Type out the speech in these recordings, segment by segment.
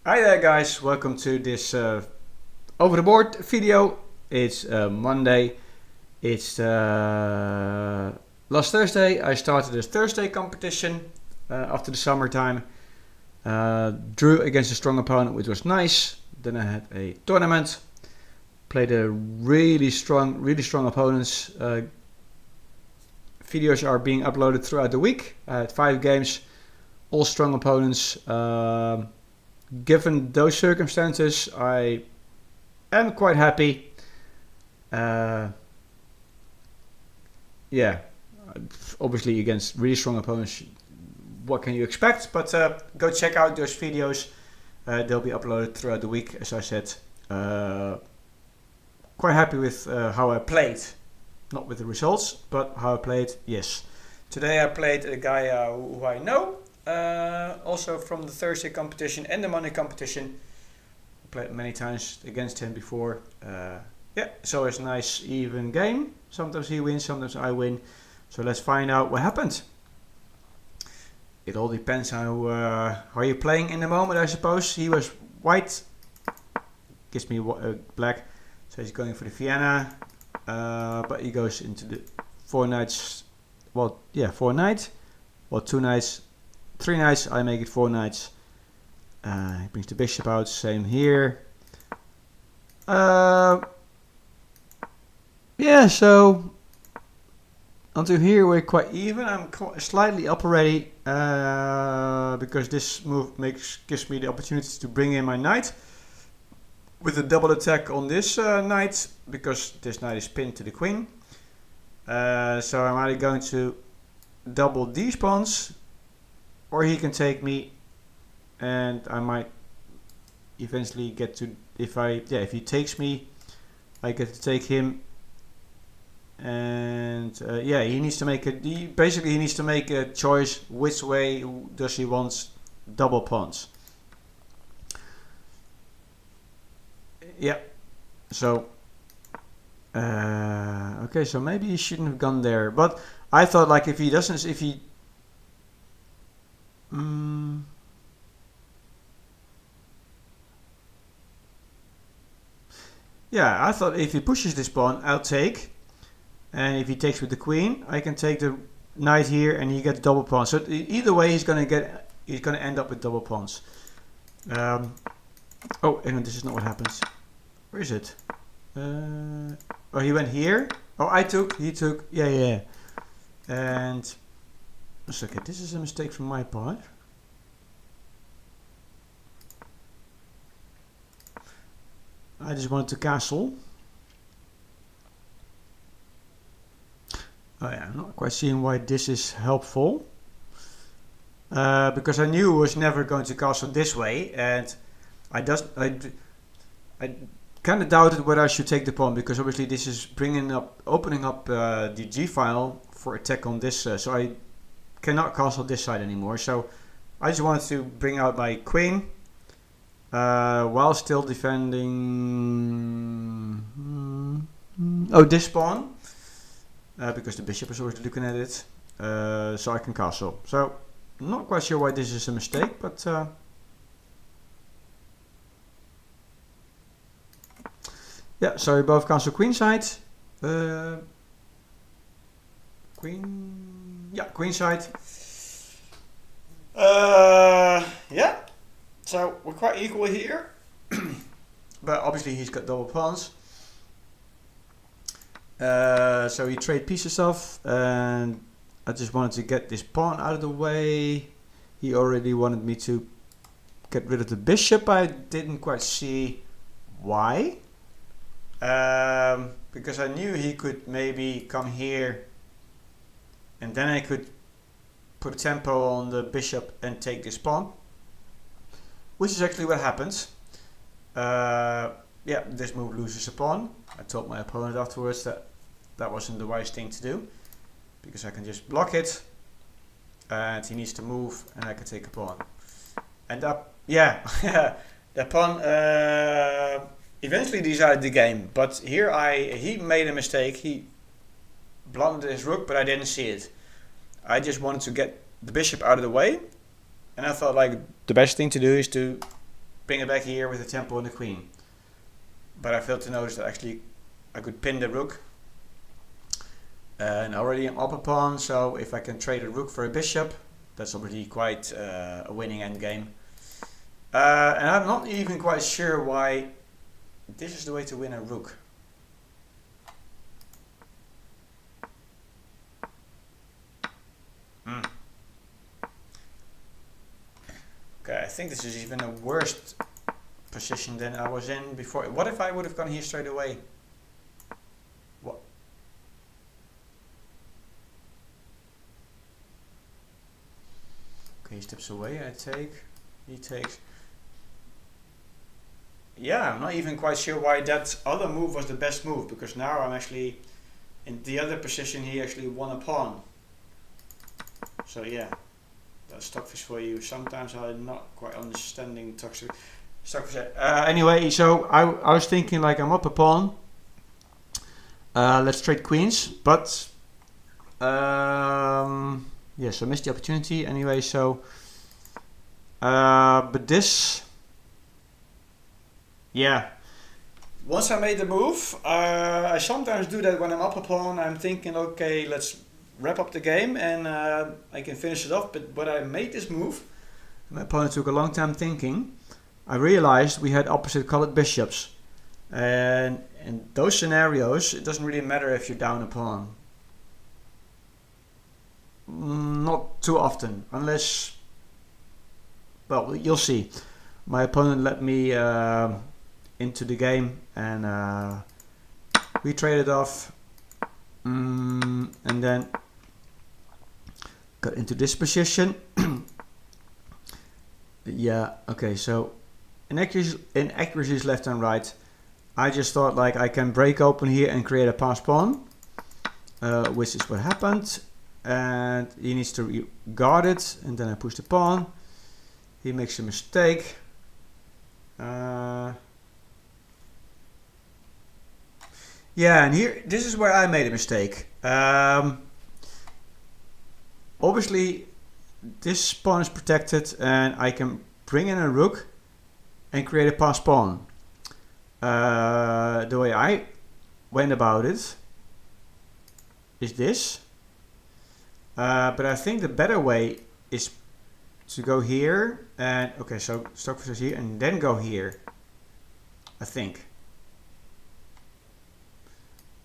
Hi there guys, welcome to this over the board video. It's Monday, it's last Thursday. I started this Thursday competition after the summertime. Drew against a strong opponent, which was nice. Then I had a tournament, played a really strong opponents. Videos are being uploaded throughout the week. I had 5 games, all strong opponents. Given those circumstances, I am quite happy. Yeah, obviously against really strong opponents, what can you expect? But go check out those videos. They'll be uploaded throughout the week, as I said. Quite happy with how I played. Not with the results, but how I played, yes. Today I played a guy who I know. Also from the Thursday competition and the Monday competition. Played many times against him before. Yeah, so it's a nice even game. Sometimes he wins, sometimes I win. So let's find out what happened. It all depends on how you're playing in the moment, I suppose. He was white, gives me black, so he's going for the Vienna. But he goes into the 4 knights. Well, yeah, 4 knights. Well, 2 knights. 3 knights, I make it 4 knights. He brings the bishop out, same here. Yeah, so until here we're quite even. I'm slightly up already because this move gives me the opportunity to bring in my knight with a double attack on this knight, because this knight is pinned to the queen. So I'm either going to double these pawns, or he can take me, and I might eventually get to, if he takes me, I get to take him. And yeah, he needs to make basically he needs to make a choice which way does he want double pawns. Yeah, so okay, so maybe he shouldn't have gone there, but I thought, like, if he yeah, I thought if he pushes this pawn, I'll take, and if he takes with the queen, I can take the knight here, and he gets double pawns. So either way, he's gonna end up with double pawns. Oh, and this is not what happens. Where is it? Oh, he went here. Oh, he took. Yeah. And it's okay. This is a mistake from my part. I just wanted to castle. Oh yeah, I'm not quite seeing why this is helpful. Because I knew I was never going to castle this way, and I kind of doubted whether I should take the pawn, because obviously this is opening up the G file for attack on this, so I cannot castle this side anymore. So I just wanted to bring out my queen while still defending this pawn, because the bishop is always looking at it, so I can castle. So not quite sure why this is a mistake, but yeah, so we both castle queen side. Queen side. Yeah, so we're quite equal here. But obviously he's got double pawns. So he trade pieces off, and I just wanted to get this pawn out of the way. He already wanted me to get rid of the bishop. I didn't quite see why. Because I knew he could maybe come here, and then I could put a tempo on the bishop and take this pawn, which is actually what happens. Yeah, this move loses a pawn. I told my opponent afterwards that that wasn't the wise thing to do, because I can just block it, and he needs to move, and I can take a pawn. And yeah, the pawn eventually decided the game, but here he made a mistake. He blundered his rook, but I didn't see it. I just wanted to get the bishop out of the way, and I thought, like, the best thing to do is to bring it back here with the tempo and the queen. But I failed to notice that actually I could pin the rook. And already I'm up a pawn, so if I can trade a rook for a bishop, that's already quite a winning endgame. And I'm not even quite sure why this is the way to win a rook. Okay, I think this is even a worse position than I was in before. What if I would have gone here straight away? What? Okay, he steps away, I take, he takes. Yeah, I'm not even quite sure why that other move was the best move, because now I'm actually in the other position. He actually won a pawn. So yeah, that's stockfish for you. Sometimes I'm not quite understanding stockfish. Anyway, so I was thinking like I'm up a pawn. Let's trade queens, but yes, I missed the opportunity anyway. So, but this, yeah. Once I made the move, I sometimes do that when I'm up a pawn. I'm thinking, okay, let's wrap up the game and I can finish it off. But when I made this move, my opponent took a long time thinking. I realized we had opposite colored bishops, and in those scenarios it doesn't really matter if you're down a pawn. Not too often, unless, well, you'll see. My opponent let me into the game and we traded off, and then got into this position. Yeah, okay, so inaccuracies left and right. I just thought like I can break open here and create a pass pawn, which is what happened, and he needs to guard it, and then I push the pawn. He makes a mistake. Yeah, and here, this is where I made a mistake. Obviously, this pawn is protected, and I can bring in a rook and create a pass pawn. The way I went about it is this. But I think the better way is to go here, and okay, so stockfish is here, and then go here, I think.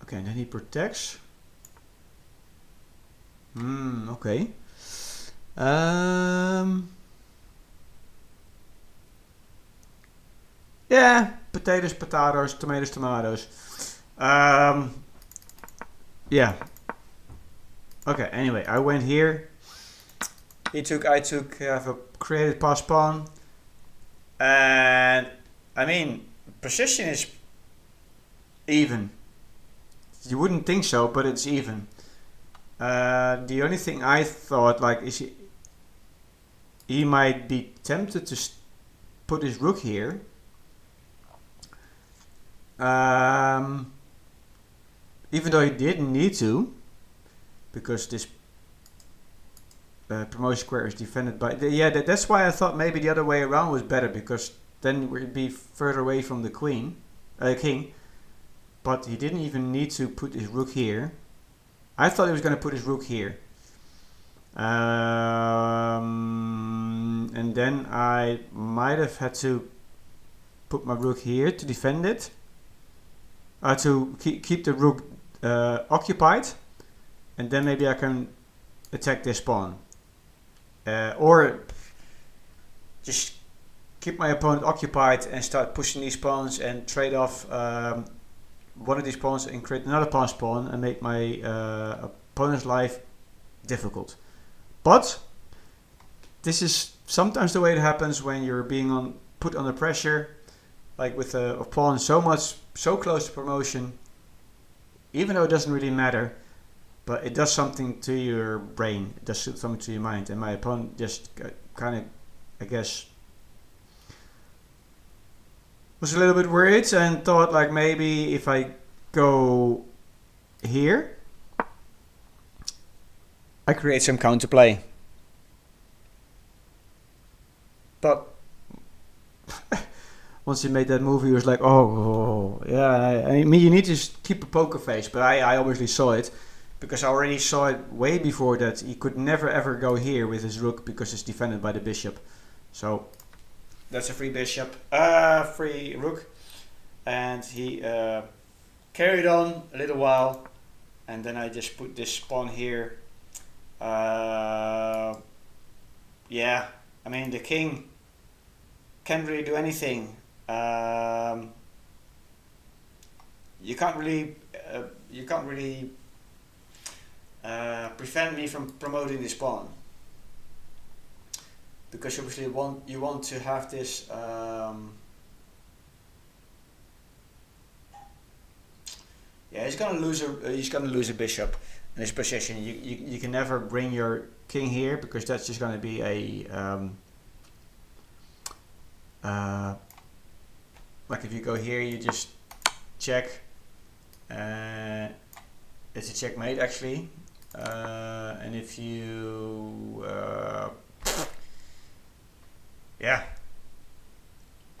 Okay, and then he protects. Okay. Yeah, potatoes, potatoes, tomatoes, tomatoes. Yeah. Okay, anyway, I went here. I took, have a created pass pawn. And, I mean, position is even. You wouldn't think so, but it's even. The only thing I thought, like, is he might be tempted to put his rook here. Even though he didn't need to, because this promotion square is defended by... Yeah, that's why I thought maybe the other way around was better, because then we'd be further away from the king. But he didn't even need to put his rook here. I thought he was going to put his rook here. And then I might have had to put my rook here to defend it. To keep the rook occupied. And then maybe I can attack this pawn. Or just keep my opponent occupied and start pushing these pawns and trade off one of these pawns and create another pass pawn and make my opponent's life difficult. But this is sometimes the way it happens when you're being put under pressure, like with a pawn so close to promotion, even though it doesn't really matter, but it does something to your brain, it does something to your mind, and my opponent just kind of, I guess, was a little bit worried and thought like maybe if I go here, I create some counterplay. But once he made that move, he was like, oh yeah. I mean, you need to keep a poker face, but I obviously saw it because I already saw it way before that he could never ever go here with his rook because it's defended by the bishop. So that's a free bishop, free rook, and he carried on a little while, and then I just put this pawn here. Yeah, I mean the king can't really do anything. You can't really prevent me from promoting this pawn, because obviously you want to have this yeah, he's gonna lose a bishop in this position. You can never bring your king here because that's just gonna be a like if you go here, you just check. It's a checkmate actually, and if you yeah.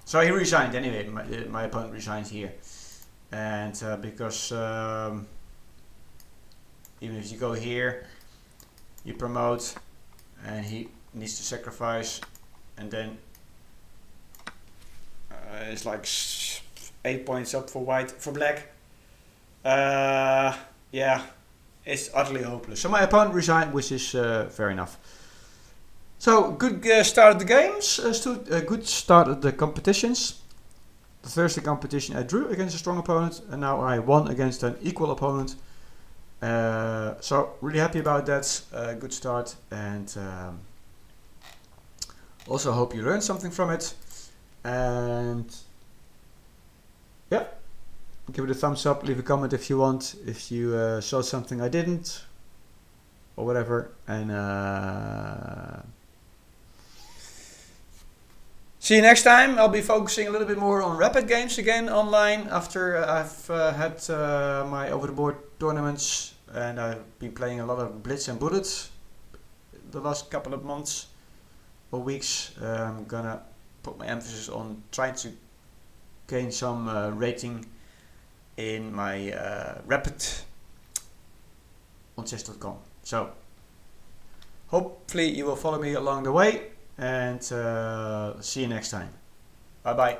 So he resigned anyway. My opponent resigned here, and because even if you go here, you promote, and he needs to sacrifice, and then it's like 8 points up for black. Yeah, it's utterly hopeless. So my opponent resigned, which is fair enough. So good start of the games, a good start of the competitions. The Thursday competition I drew against a strong opponent, and now I won against an equal opponent. So really happy about that. Good start, and also hope you learned something from it. And yeah, give it a thumbs up, leave a comment if you want, if you saw something I didn't, or whatever. And see you next time. I'll be focusing a little bit more on rapid games again online after I've had my over the board tournaments, and I've been playing a lot of Blitz and Bullets the last couple of months or weeks. I'm gonna put my emphasis on trying to gain some rating in my rapid on chess.com. So hopefully you will follow me along the way, and see you next time. Bye bye.